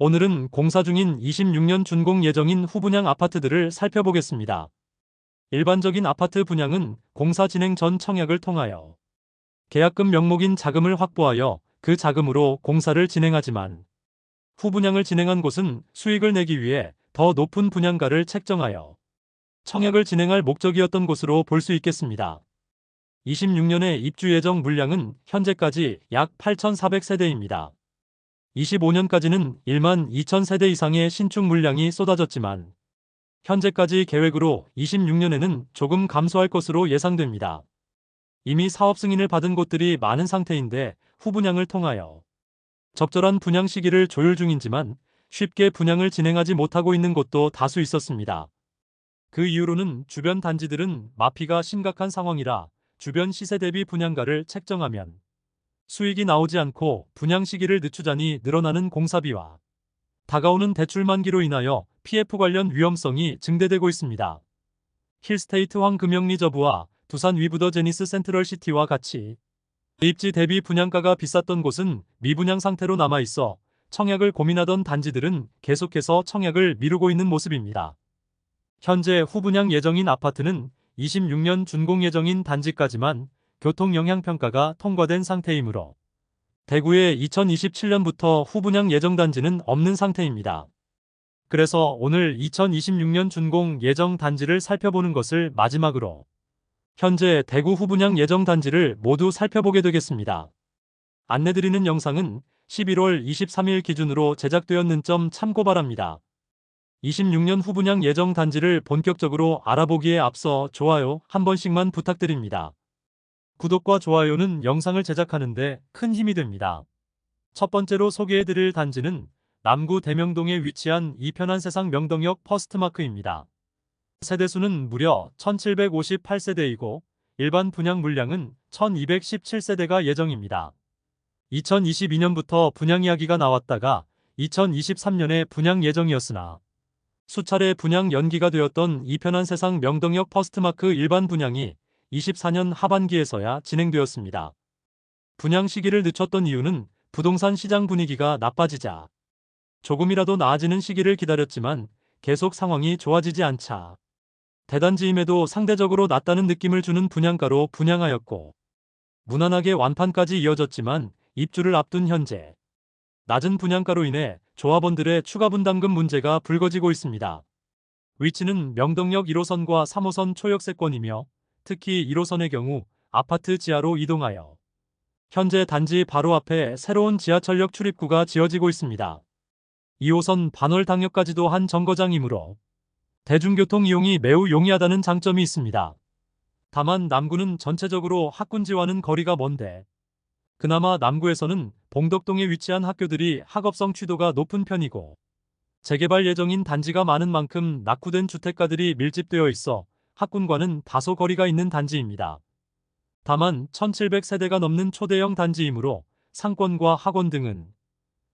오늘은 공사 중인 26년 준공 예정인 후분양 아파트들을 살펴보겠습니다. 일반적인 아파트 분양은 공사 진행 전 청약을 통하여 계약금 명목인 자금을 확보하여 그 자금으로 공사를 진행하지만 후분양을 진행한 곳은 수익을 내기 위해 더 높은 분양가를 책정하여 청약을 진행할 목적이었던 곳으로 볼 수 있겠습니다. 26년의 입주 예정 물량은 현재까지 약 8,400세대입니다. 25년까지는 1만 2천 세대 이상의 신축 물량이 쏟아졌지만 현재까지 계획으로 26년에는 조금 감소할 것으로 예상됩니다. 이미 사업 승인을 받은 곳들이 많은 상태인데 후분양을 통하여 적절한 분양 시기를 조율 중이지만 쉽게 분양을 진행하지 못하고 있는 곳도 다수 있었습니다. 그 이유로는 주변 단지들은 마피가 심각한 상황이라 주변 시세 대비 분양가를 책정하면 수익이 나오지 않고 분양 시기를 늦추자니 늘어나는 공사비와 다가오는 대출 만기로 인하여 PF 관련 위험성이 증대되고 있습니다. 힐스테이트 황금영리저부와 두산 위브더 제니스 센트럴시티와 같이 입지 대비 분양가가 비쌌던 곳은 미분양 상태로 남아있어 청약을 고민하던 단지들은 계속해서 청약을 미루고 있는 모습입니다. 현재 후분양 예정인 아파트는 26년 준공 예정인 단지까지만 교통영향평가가 통과된 상태이므로 대구에 2027년부터 후분양 예정 단지는 없는 상태입니다. 그래서 오늘 2026년 준공 예정 단지를 살펴보는 것을 마지막으로 현재 대구 후분양 예정 단지를 모두 살펴보게 되겠습니다. 안내드리는 영상은 11월 23일 기준으로 제작되었는 점 참고 바랍니다. 26년 후분양 예정 단지를 본격적으로 알아보기에 앞서 좋아요 한 번씩만 부탁드립니다. 구독과 좋아요는 영상을 제작하는데 큰 힘이 됩니다. 첫 번째로 소개해드릴 단지는 남구 대명동에 위치한 이편한세상 명동역 퍼스트마크입니다. 세대수는 무려 1758세대이고 일반 분양 물량은 1217세대가 예정입니다. 2022년부터 분양 이야기가 나왔다가 2023년에 분양 예정이었으나 수차례 분양 연기가 되었던 이편한세상 명동역 퍼스트마크 일반 분양이 24년 하반기에서야 진행되었습니다. 분양 시기를 늦췄던 이유는 부동산 시장 분위기가 나빠지자 조금이라도 나아지는 시기를 기다렸지만 계속 상황이 좋아지지 않자 대단지임에도 상대적으로 낮다는 느낌을 주는 분양가로 분양하였고 무난하게 완판까지 이어졌지만 입주를 앞둔 현재 낮은 분양가로 인해 조합원들의 추가 분담금 문제가 불거지고 있습니다. 위치는 명동역 1호선과 3호선 초역세권이며 특히 1호선의 경우 아파트 지하로 이동하여 현재 단지 바로 앞에 새로운 지하철역 출입구가 지어지고 있습니다. 2호선 반월당역까지도 한 정거장이므로 대중교통 이용이 매우 용이하다는 장점이 있습니다. 다만 남구는 전체적으로 학군지와는 거리가 먼데 그나마 남구에서는 봉덕동에 위치한 학교들이 학업성 취도가 높은 편이고 재개발 예정인 단지가 많은 만큼 낙후된 주택가들이 밀집되어 있어 학군과는 다소 거리가 있는 단지입니다. 다만 1700세대가 넘는 초대형 단지이므로 상권과 학원 등은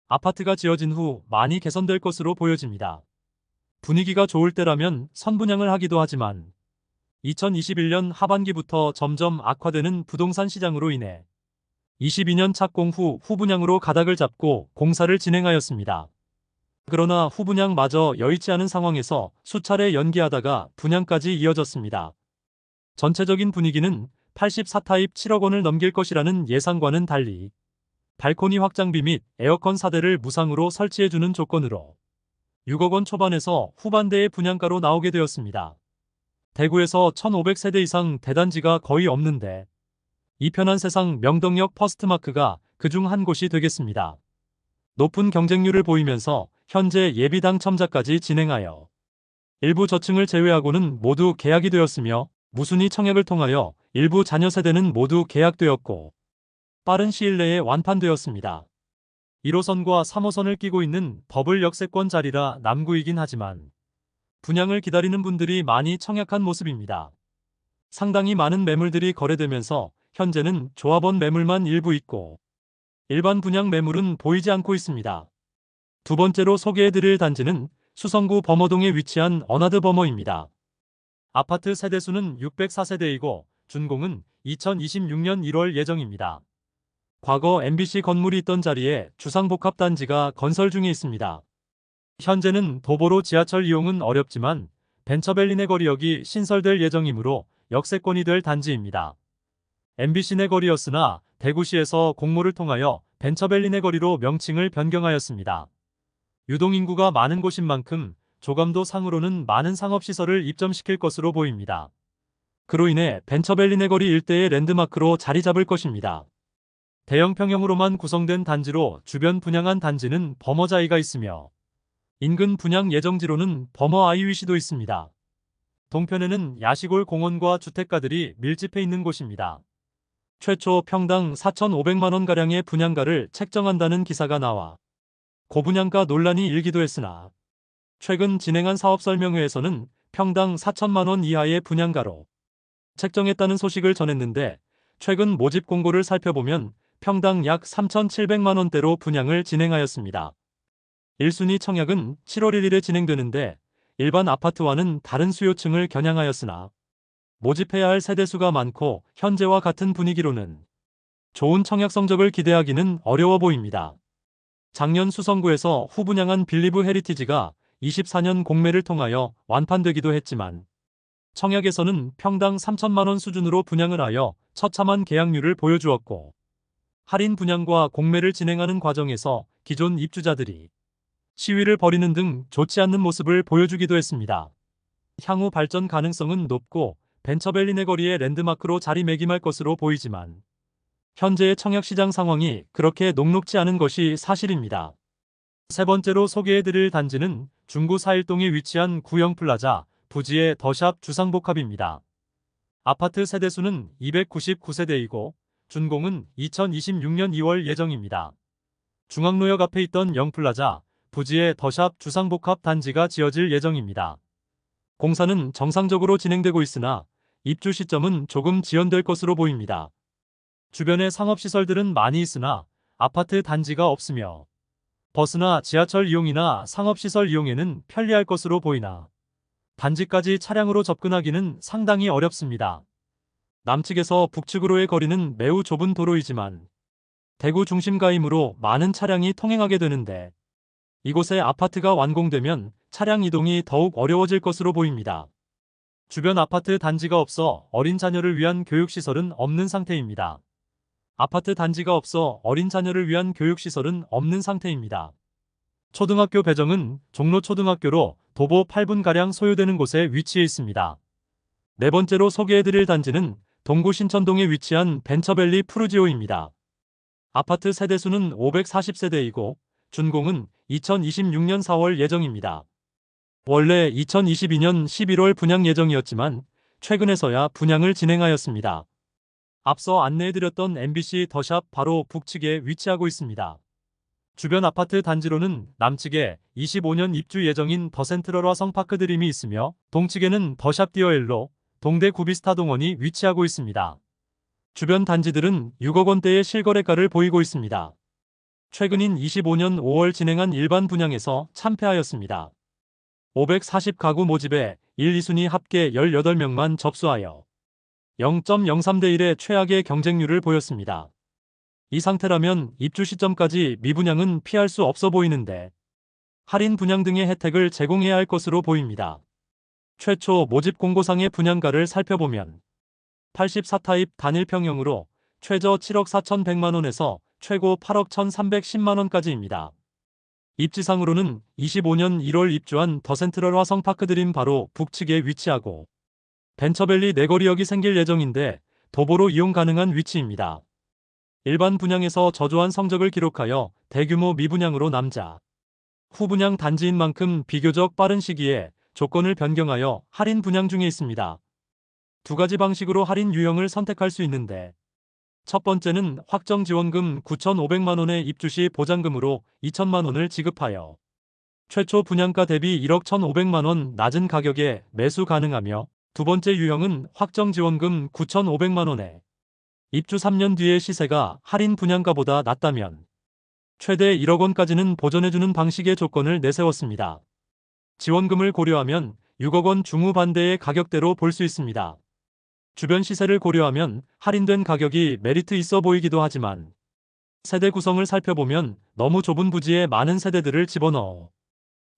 아파트가 지어진 후 많이 개선될 것으로 보여집니다. 분위기가 좋을 때라면 선분양을 하기도 하지만 2021년 하반기부터 점점 악화되는 부동산 시장으로 인해 22년 착공 후 후분양으로 가닥을 잡고 공사를 진행하였습니다. 그러나 후분양마저 여의치 않은 상황에서 수차례 연기하다가 분양까지 이어졌습니다. 전체적인 분위기는 84타입 7억 원을 넘길 것이라는 예상과는 달리 발코니 확장비 및 에어컨 4대를 무상으로 설치해주는 조건으로 6억 원 초반에서 후반대의 분양가로 나오게 되었습니다. 대구에서 1500세대 이상 대단지가 거의 없는데 이편한세상 명동역 퍼스트마크가 그중 한 곳이 되겠습니다. 높은 경쟁률을 보이면서 현재 예비 당첨자까지 진행하여 일부 저층을 제외하고는 모두 계약이 되었으며 무순위 청약을 통하여 일부 자녀 세대는 모두 계약되었고 빠른 시일 내에 완판되었습니다. 1호선과 3호선을 끼고 있는 버블 역세권 자리라 남구이긴 하지만 분양을 기다리는 분들이 많이 청약한 모습입니다. 상당히 많은 매물들이 거래되면서 현재는 조합원 매물만 일부 있고 일반 분양 매물은 보이지 않고 있습니다. 두 번째로 소개해드릴 단지는 수성구 범어동에 위치한 어나드 범어입니다. 아파트 세대수는 604세대이고 준공은 2026년 1월 예정입니다. 과거 MBC 건물이 있던 자리에 주상복합단지가 건설 중에 있습니다. 현재는 도보로 지하철 이용은 어렵지만 벤처밸리 내거리역이 신설될 예정이므로 역세권이 될 단지입니다. MBC 내거리였으나 대구시에서 공모를 통하여 벤처밸리 내거리로 명칭을 변경하였습니다. 유동인구가 많은 곳인 만큼 조감도 상으로는 많은 상업시설을 입점시킬 것으로 보입니다. 그로 인해 벤처밸리 내거리 일대의 랜드마크로 자리 잡을 것입니다. 대형 평형으로만 구성된 단지로 주변 분양한 단지는 버머자이가 있으며 인근 분양 예정지로는 버머 아이위시도 있습니다. 동편에는 야시골 공원과 주택가들이 밀집해 있는 곳입니다. 최초 평당 4,500만원가량의 분양가를 책정한다는 기사가 나와 고분양가 논란이 일기도 했으나 최근 진행한 사업설명회에서는 평당 4천만원 이하의 분양가로 책정했다는 소식을 전했는데 최근 모집 공고를 살펴보면 평당 약 3,700만원대로 분양을 진행하였습니다. 1순위 청약은 7월 1일에 진행되는데 일반 아파트와는 다른 수요층을 겨냥하였으나 모집해야 할 세대수가 많고 현재와 같은 분위기로는 좋은 청약 성적을 기대하기는 어려워 보입니다. 작년 수성구에서 후분양한 빌리브 헤리티지가 24년 공매를 통하여 완판되기도 했지만 청약에서는 평당 3천만원 수준으로 분양을 하여 처참한 계약률을 보여주었고 할인 분양과 공매를 진행하는 과정에서 기존 입주자들이 시위를 벌이는 등 좋지 않는 모습을 보여주기도 했습니다. 향후 발전 가능성은 높고 벤처밸리 내거리의 랜드마크로 자리매김할 것으로 보이지만 현재의 청약시장 상황이 그렇게 녹록지 않은 것이 사실입니다. 세 번째로 소개해드릴 단지는 중구 4일동에 위치한 구형플라자 부지의 더샵 주상복합입니다. 아파트 세대수는 299세대이고 준공은 2026년 2월 예정입니다. 중앙로역 앞에 있던 영플라자 부지의 더샵 주상복합 단지가 지어질 예정입니다. 공사는 정상적으로 진행되고 있으나 입주 시점은 조금 지연될 것으로 보입니다. 주변에 상업시설들은 많이 있으나 아파트 단지가 없으며 버스나 지하철 이용이나 상업시설 이용에는 편리할 것으로 보이나 단지까지 차량으로 접근하기는 상당히 어렵습니다. 남측에서 북측으로의 거리는 매우 좁은 도로이지만 대구 중심가이므로 많은 차량이 통행하게 되는데 이곳에 아파트가 완공되면 차량 이동이 더욱 어려워질 것으로 보입니다. 주변 아파트 단지가 없어 어린 자녀를 위한 교육시설은 없는 상태입니다. 아파트 단지가 없어 어린 자녀를 위한 교육시설은 없는 상태입니다. 초등학교 배정은 종로초등학교로 도보 8분가량 소요되는 곳에 위치해 있습니다. 네 번째로 소개해드릴 단지는 동구 신천동에 위치한 벤처밸리 푸르지오입니다. 아파트 세대수는 540세대이고 준공은 2026년 4월 예정입니다. 원래 2022년 11월 분양 예정이었지만 최근에서야 분양을 진행하였습니다. 앞서 안내해드렸던 MBC 더샵 바로 북측에 위치하고 있습니다. 주변 아파트 단지로는 남측에 25년 입주 예정인 더센트럴화 성파크 드림이 있으며 동측에는 더샵 디어엘로 동대 구비스타 동원이 위치하고 있습니다. 주변 단지들은 6억 원대의 실거래가를 보이고 있습니다. 최근인 25년 5월 진행한 일반 분양에서 참패하였습니다. 540가구 모집에 1, 2순위 합계 18명만 접수하여 0.03대 1의 최악의 경쟁률을 보였습니다. 이 상태라면 입주 시점까지 미분양은 피할 수 없어 보이는데 할인 분양 등의 혜택을 제공해야 할 것으로 보입니다. 최초 모집 공고상의 분양가를 살펴보면 84타입 단일 평형으로 최저 7억 4,100만원에서 최고 8억 1,310만원까지입니다. 입지상으로는 25년 1월 입주한 더센트럴 화성파크 드림 바로 북측에 위치하고 벤처밸리 내거리역이 생길 예정인데 도보로 이용 가능한 위치입니다. 일반 분양에서 저조한 성적을 기록하여 대규모 미분양으로 남자 후분양 단지인 만큼 비교적 빠른 시기에 조건을 변경하여 할인 분양 중에 있습니다. 두 가지 방식으로 할인 유형을 선택할 수 있는데 첫 번째는 확정 지원금 9,500만원의 입주 시 보장금으로 2천만원을 지급하여 최초 분양가 대비 1억 1,500만원 낮은 가격에 매수 가능하며 두 번째 유형은 확정 지원금 9,500만원에 입주 3년 뒤의 시세가 할인 분양가보다 낮다면 최대 1억 원까지는 보전해주는 방식의 조건을 내세웠습니다. 지원금을 고려하면 6억 원 중후반대의 가격대로 볼 수 있습니다. 주변 시세를 고려하면 할인된 가격이 메리트 있어 보이기도 하지만 세대 구성을 살펴보면 너무 좁은 부지에 많은 세대들을 집어넣어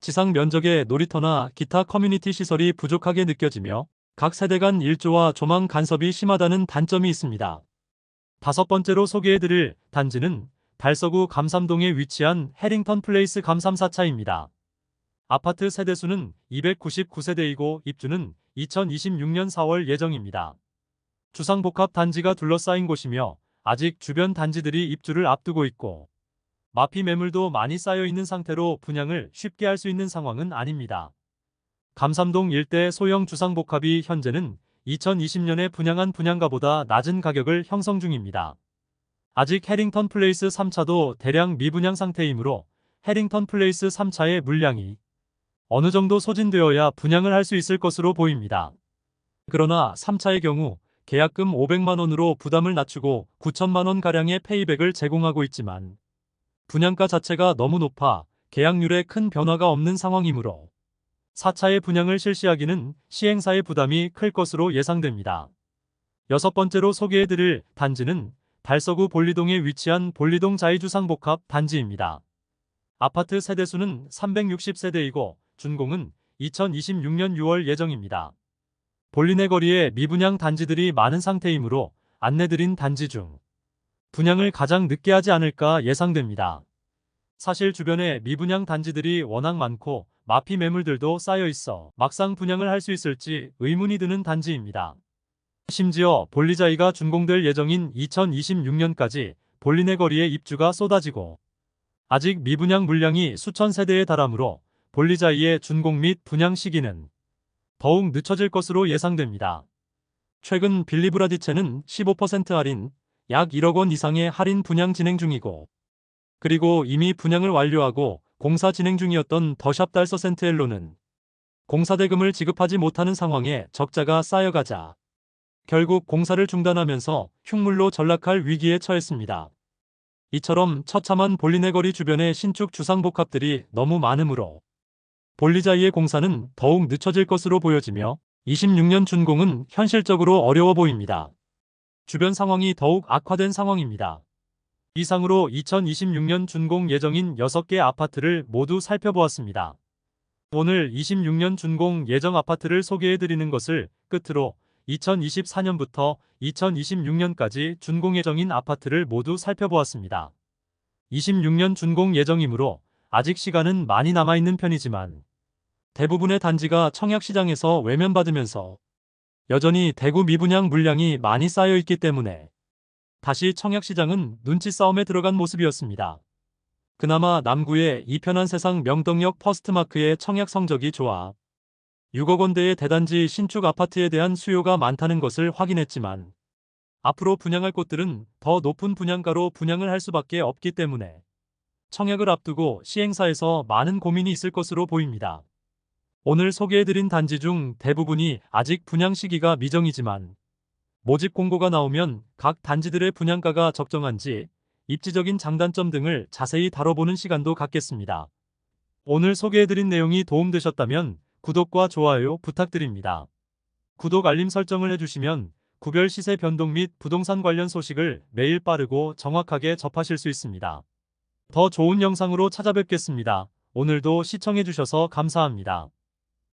지상 면적의 놀이터나 기타 커뮤니티 시설이 부족하게 느껴지며 각 세대 간 일조와 조망 간섭이 심하다는 단점이 있습니다. 다섯 번째로 소개해드릴 단지는 달서구 감삼동에 위치한 해링턴 플레이스 감삼 4차입니다. 아파트 세대수는 299세대이고 입주는 2026년 4월 예정입니다. 주상복합 단지가 둘러싸인 곳이며 아직 주변 단지들이 입주를 앞두고 있고 마피 매물도 많이 쌓여 있는 상태로 분양을 쉽게 할 수 있는 상황은 아닙니다. 감삼동 일대 소형 주상복합이 현재는 2020년에 분양한 분양가보다 낮은 가격을 형성 중입니다. 아직 해링턴 플레이스 3차도 대량 미분양 상태이므로 해링턴 플레이스 3차의 물량이 어느 정도 소진되어야 분양을 할 수 있을 것으로 보입니다. 그러나 3차의 경우 계약금 500만 원으로 부담을 낮추고 9천만 원가량의 페이백을 제공하고 있지만 분양가 자체가 너무 높아 계약률에 큰 변화가 없는 상황이므로 4차의 분양을 실시하기는 시행사의 부담이 클 것으로 예상됩니다. 여섯 번째로 소개해드릴 단지는 달서구 볼리동에 위치한 볼리동 자이주상복합 단지입니다. 아파트 세대수는 360세대이고 준공은 2026년 6월 예정입니다. 볼리네 거리에 미분양 단지들이 많은 상태이므로 안내드린 단지 중 분양을 가장 늦게 하지 않을까 예상됩니다. 사실 주변에 미분양 단지들이 워낙 많고 마피 매물들도 쌓여 있어 막상 분양을 할 수 있을지 의문이 드는 단지입니다. 심지어 볼리자이가 준공될 예정인 2026년까지 볼리네 거리에 입주가 쏟아지고 아직 미분양 물량이 수천 세대에 달하므로 볼리자이의 준공 및 분양 시기는 더욱 늦춰질 것으로 예상됩니다. 최근 빌리브라디체는 15% 할인, 약 1억 원 이상의 할인 분양 진행 중이고 그리고 이미 분양을 완료하고 공사 진행 중이었던 더샵 달서 센트엘로는 공사 대금을 지급하지 못하는 상황에 적자가 쌓여가자 결국 공사를 중단하면서 흉물로 전락할 위기에 처했습니다. 이처럼 처참한 볼리네 거리 주변의 신축 주상복합들이 너무 많으므로 볼리자이의 공사는 더욱 늦춰질 것으로 보여지며 26년 준공은 현실적으로 어려워 보입니다. 주변 상황이 더욱 악화된 상황입니다. 이상으로 2026년 준공 예정인 6개 아파트를 모두 살펴보았습니다. 오늘 26년 준공 예정 아파트를 소개해드리는 것을 끝으로 2024년부터 2026년까지 준공 예정인 아파트를 모두 살펴보았습니다. 26년 준공 예정이므로 아직 시간은 많이 남아있는 편이지만 대부분의 단지가 청약시장에서 외면받으면서 여전히 대구 미분양 물량이 많이 쌓여있기 때문에 다시 청약시장은 눈치 싸움에 들어간 모습이었습니다. 그나마 남구의 이편한 세상 명덕역 퍼스트마크의 청약 성적이 좋아 6억 원대의 대단지 신축 아파트에 대한 수요가 많다는 것을 확인했지만 앞으로 분양할 곳들은 더 높은 분양가로 분양을 할 수밖에 없기 때문에 청약을 앞두고 시행사에서 많은 고민이 있을 것으로 보입니다. 오늘 소개해드린 단지 중 대부분이 아직 분양 시기가 미정이지만 모집 공고가 나오면 각 단지들의 분양가가 적정한지 입지적인 장단점 등을 자세히 다뤄보는 시간도 갖겠습니다. 오늘 소개해드린 내용이 도움되셨다면 구독과 좋아요 부탁드립니다. 구독 알림 설정을 해주시면 구별 시세 변동 및 부동산 관련 소식을 매일 빠르고 정확하게 접하실 수 있습니다. 더 좋은 영상으로 찾아뵙겠습니다. 오늘도 시청해주셔서 감사합니다.